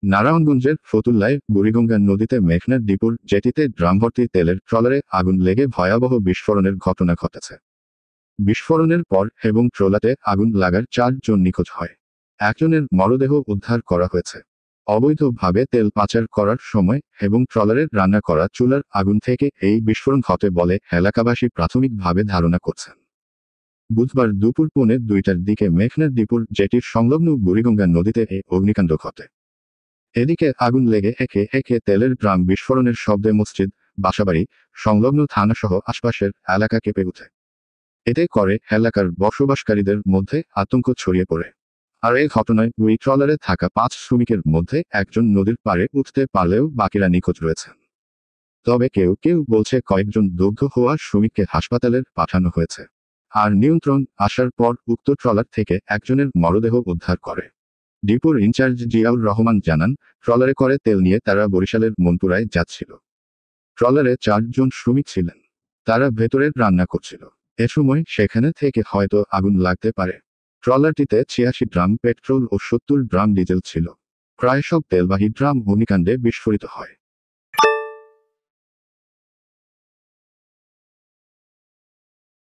নারায়ণগঞ্জের ফতুল্লায় বুড়িগঙ্গা নদীতে মেঘনা ডিপুর জেটিতে ড্রামভর্তি তেলের ট্রলারে আগুন লেগে ভয়াবহ বিস্ফোরণের ঘটনা ঘটেছে। বিস্ফোরণের পর এবং ট্রলারে আগুন লাগার 4 জন নিখোঁজ হয়। একজনের মরদেহ উদ্ধার করা হয়েছে। অবৈধভাবে তেল পাচার করার সময় এবং ট্রলারে রান্না করা চুলার আগুন থেকে এই বিস্ফোরণ ঘটে বলে এলাকাবাসী প্রাথমিকভাবে ধারণা করছেন। বুধবার দুপুর 1:45টার দিকে মেঘনা ডিপুর জেটির সংলগ্ন বুড়িগঙ্গা নদীতে এই অগ্নিকাণ্ড ঘটে। এদিকে আগুন লেগে একে একে তেলের ড্রাম বিস্ফোরণের শব্দে মসজিদ, বাসাবাড়ি, সংলগ্ন থানাসহ আশপাশের এলাকা কেঁপে ওঠে। এতে করে এলাকার বসবাসকারীদের মধ্যে আতঙ্ক ছড়িয়ে পড়ে। আর এই ঘটনায় ওই ট্রলারে থাকা 5 শ্রমিকের মধ্যে একজন নদীর পাড়ে উঠতে পারলেও বাকিরা নিখোঁজ রয়েছেন। তবে কেউ কেউ বলছে কয়েকজন দগ্ধ হওয়া শ্রমিককে হাসপাতালে পাঠানো হয়েছে। আর নিয়ন্ত্রণ আসার পর উক্ত ট্রলার থেকে একজনের মরদেহ উদ্ধার করে। ডিপোর ইনচার্জ জিয়াউর রহমান জানান, ট্রলারে করে তেল নিয়ে তারা বরিশালের মনপুরায় যাচ্ছিল। ট্রলারে 4 জন শ্রমিক ছিলেন। তারা ভেতরে রান্না করছিল। এ সময় সেখানে থেকে হয়তো আগুন লাগতে পারে। ট্রলারটিতে 86 ড্রাম পেট্রোল ও 70 ড্রাম ডিজেল ছিল। প্রায় সব তেলবাহী ড্রাম অগ্নিকাণ্ডে বিস্ফোরিত হয়।